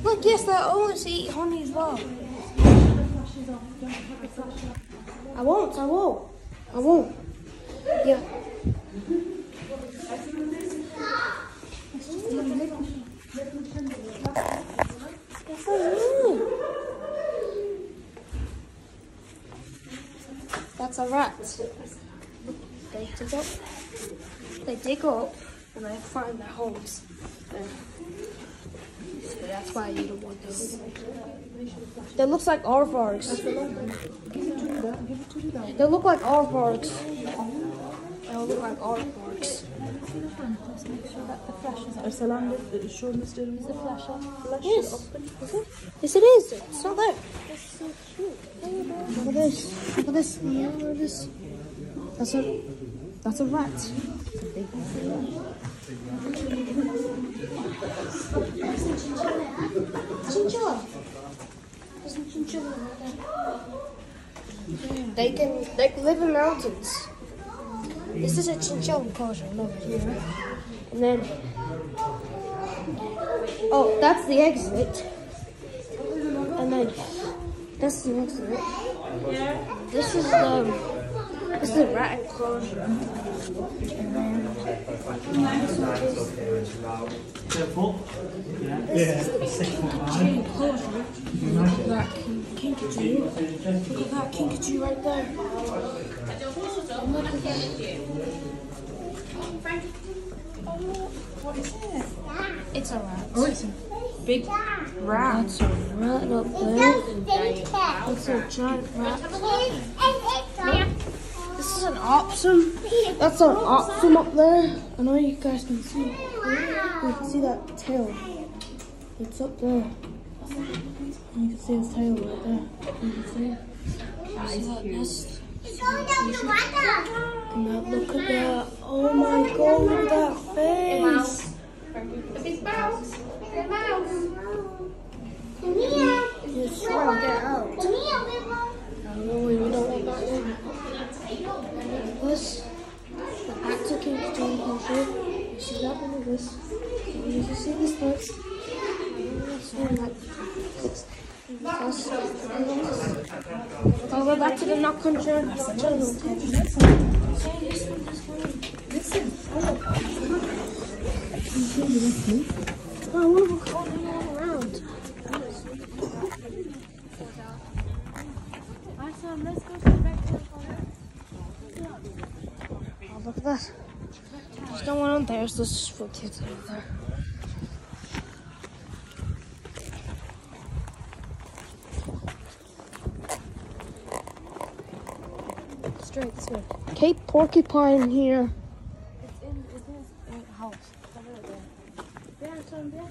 Look, yes, they always eat honey as well. I won't. Yeah. That's a rat. They dig up and they find their holes. So that's why you don't want those. They look like aardvarks. They look like aardvarks. They look like aardvarks. Arsalan show Mr. Is the flash off? Yes. Yes, it is. It's not there. That's so cute. Look at this. Look at this. Look at this. That's a rat. It's a big one. Chinchilla. There's a chinchilla right there. They can live in mountains. This is a chinchilla enclosure over here. And then, oh, that's the exit. And then, that's the exit. This is the rat enclosure. And then, this is the kinkajou enclosure. Look at that kinkajou. Look at that kinkajou right there. And look at that. What is it? It's a rat. Oh, it's a big rat. That's a rat up there. That's a giant rat. This is an opossum. That's an opossum up there. I know you guys can see. You can see that tail. It's up there. You can see his tail right there. You can see it. You see that nest? And now look at that. Oh my god, look at that face. A big mouse. A mouse. He's trying to get out. No, we don't want that one. This, the actor keeps doing control. You see that one of this. You can see this one. I'll go back to the knock control. Listen. Oh, what are we calling all around? Arsalan, let's go to the back door. Oh, look at that. There's no one on there, so let's just put kids over there. Straight this way. Cape Porcupine here. It's in his house. There, Arsalan, there.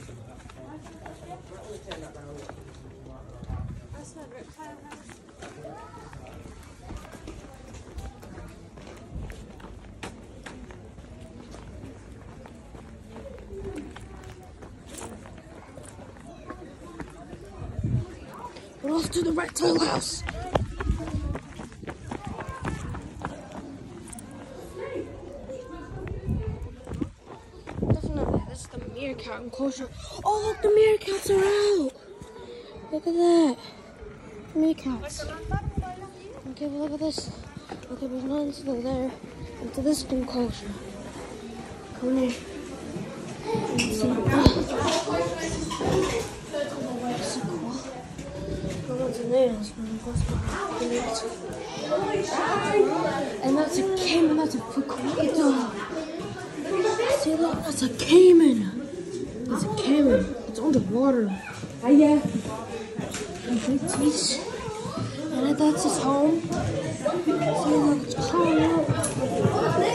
Arsalan, reptile house. We're off to the reptile house. Definitely, this is the meerkat enclosure. Oh, look, the meerkats are out. Look at that. Meerkats. Okay, well, look at this. Okay, there's not into there. Into this enclosure. Come here. And that's a caiman, that's a crocodile. See, look, that's a caiman. That's a caiman. It's underwater. Ah, yeah. And that's his home. See, look, it's crawling out.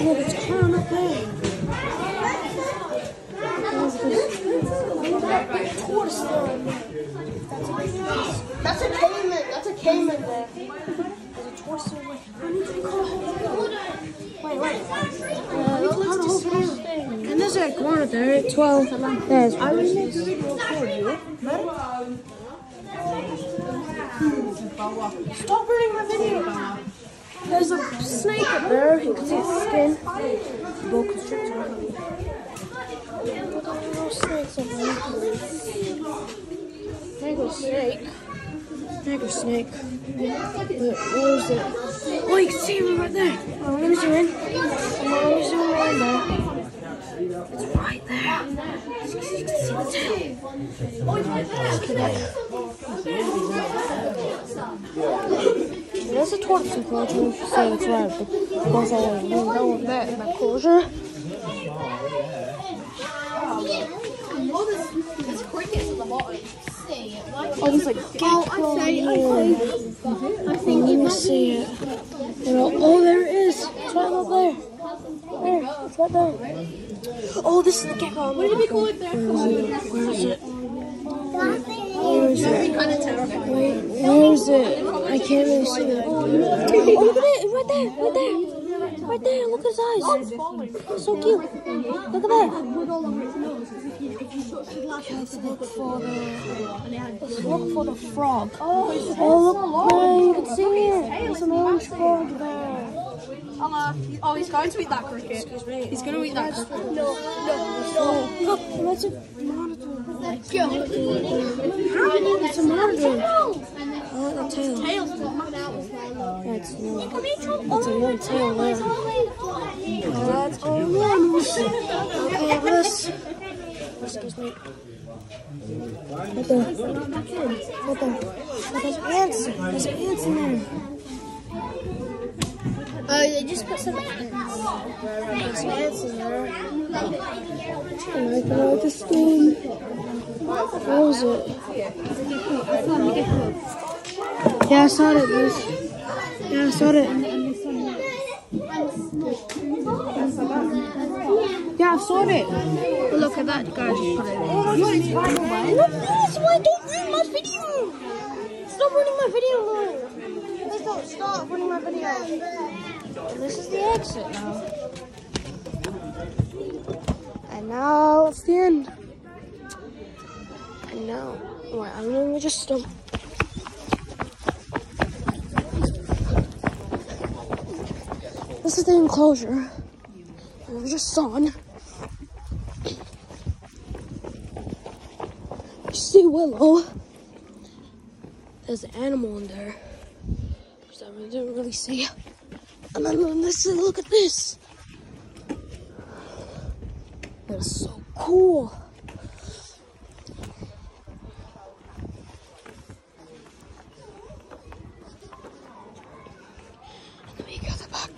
Look, it's crawling up there. Look at that big tortoise there. That's a caiman. That's a caiman there. There's a tortoise there. Wait. And there's a iguana there. 12. There's. I will make the video for you. Stop ruining my video. There's a snake up there. You can see its skin. Boa constrictor. No snakes up there. mango snake. Mango snake. Where is it? Oh, you can see him right there. Oh, let me zoom in. Let me zoom in there. It's right there. You can see the tail. Oh, it's right there. There's a tortoise enclosure, so it's right. But of course, I want to know that in that closure. There's crickets at the bottom. Oh, there's like gecko here. I think Let me see it. Oh, there it is. It's right up there. There, it's right there. Oh, this is the gecko. What did we call it there? Where is it? Where is it? Kind of terrifying. Wait, where is it? I can't really see it. Oh, look at it! Right there! Right there! Right there! Look at his eyes! It's so cute! Look at that! Let's look for the frog. Oh, look there! You can see it! There's an orange frog there. Oh, he's going to eat that cricket. Excuse me. He's going to eat that cricket. No. Look, that's a monitor. It's a monitor. I like the tail. Tails. That's a long tail there. That's enormous. Okay, this. Excuse me. Right there. Right there. There's ants. There's ants in there. Oh, they just put some. There's ants in there. I like this thing. What was it? Yeah, I saw it, guys. Yeah, I saw it. Yeah, I saw it. Look at that guy. Look, please, why don't ruin my video? Stop ruining my video, Lord. Please don't stop ruining my video. This is the exit now. And now it's the end. And now, wait, I'm gonna just stop. This is the enclosure. And we just saw it. You see Willow. There's an animal in there, which I didn't really see. And then look at this. That's so cool. And then we go to the back.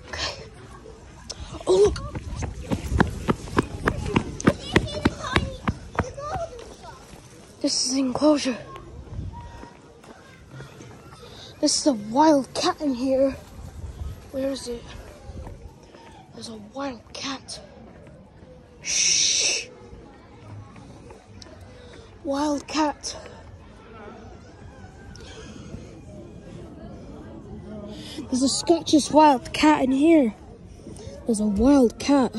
Okay. Oh, look. This is the enclosure. This is a wild cat in here. Where is it? There's a wild cat. Shh. Wild cat. There's a Scottish wild cat in here. There's a wild cat.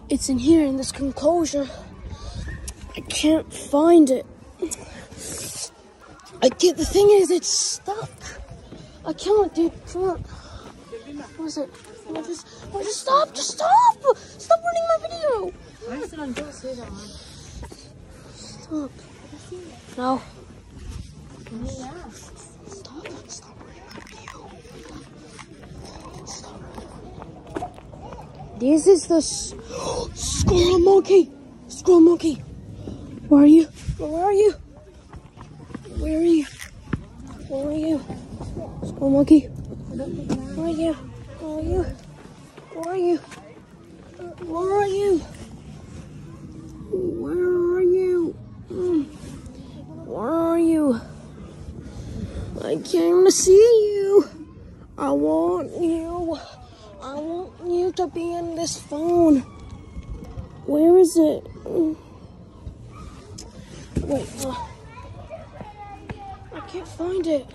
It's in here in this enclosure. I can't find it. The thing is, it's stuck. I can't, dude. What is it? Just stop! Just stop! Stop ruining my video! Arsalan, don't say that, man. Stop. No. Yeah. Stop ruining my video. Stop. This is the squirrel monkey. Squirrel monkey. Where are you? Where are you? Where are you? Where are you? Squirrel monkey. Where are you? Where are you? Where are you? Where are you? Where are you? Where are you? I came to see you. I want you. I want you to be in this phone. Where is it? Wait. I can't find it.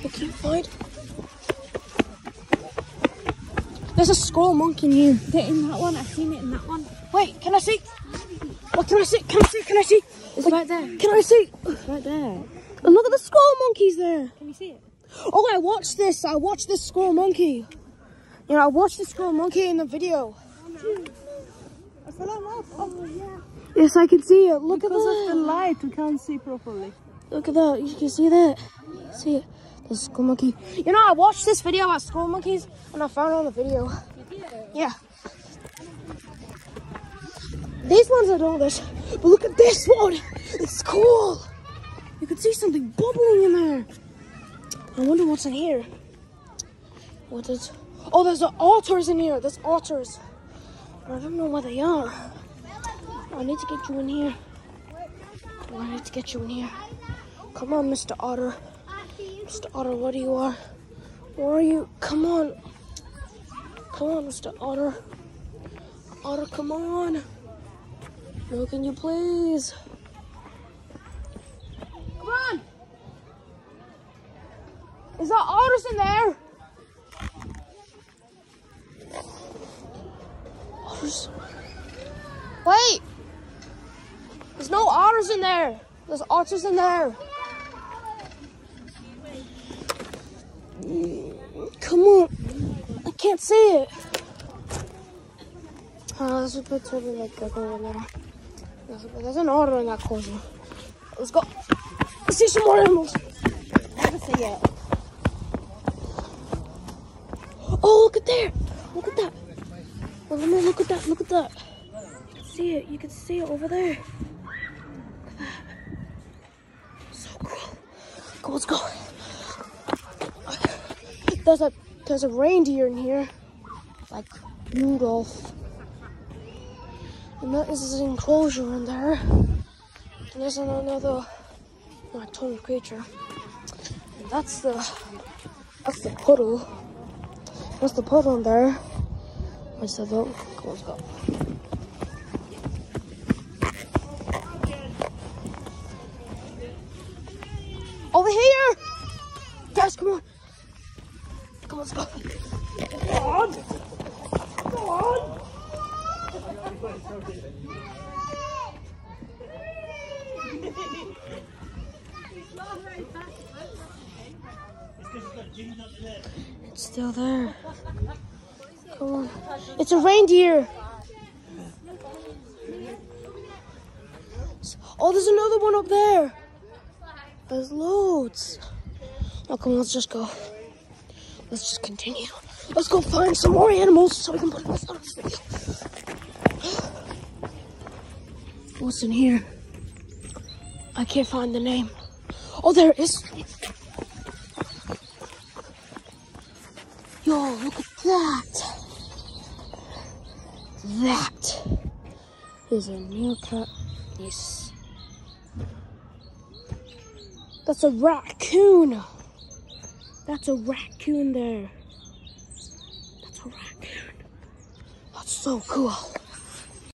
I can't find it. There's a squirrel monkey in here. Get in that one. I've seen it in that one. Wait, can I see? What can I see? Can I see? Can I see? It's right there. Can I see? It's right there. And look at the squirrel monkeys there. Can you see it? Oh, I watched this. I watched this squirrel monkey. You know, I watched the squirrel monkey in the video. Oh, yeah. Yes, I can see it. Look Because at of the that. light, we can't see properly. Look at that. You can see that. See it. The skull monkey. You know, I watched this video about skull monkeys and I found it on the video. Yeah. These ones are doing this. But look at this one. It's cool. You can see something bubbling in there. I wonder what's in here. What is... Oh, there's otters in here. There's otters. I don't know what they are. I need to get you in here. I need to get you in here. Come on, Mr. Otter. Mr. Otter, what you are? Where are you? Come on. Come on, Mr. Otter. Otter, come on. No, can you please? Come on. Is there otters in there? Otters? Wait. There's no otters in there. There's otters in there. Come on. I can't see it. There's a bit of like go in there. There's an otter in that corner. Let's go. Let's see some more animals. Never see it. Oh, look at there. Look at that. Well, let me look at that. Look at that. You can see it. You can see it over there. Look at that. So cool. Go, let's go. There's a reindeer in here, like Rudolph. And that is an enclosure in there. And there's another nocturnal creature. And that's the puddle. That's the puddle in there. What's that though? Come on, let's go. Over here! Guys, come on. Come on, let's go. Come on. Come on. It's still there. Come on. It's a reindeer. Oh, there's another one up there. There's loads. Oh, come on, let's just go. Let's just continue. Let's go find some more animals so we can put this on this video. What's in here? I can't find the name. Oh, there it is. Yo, look at that. That is a meerkat. Yes. That's a raccoon. That's a raccoon there. That's a raccoon. That's so cool.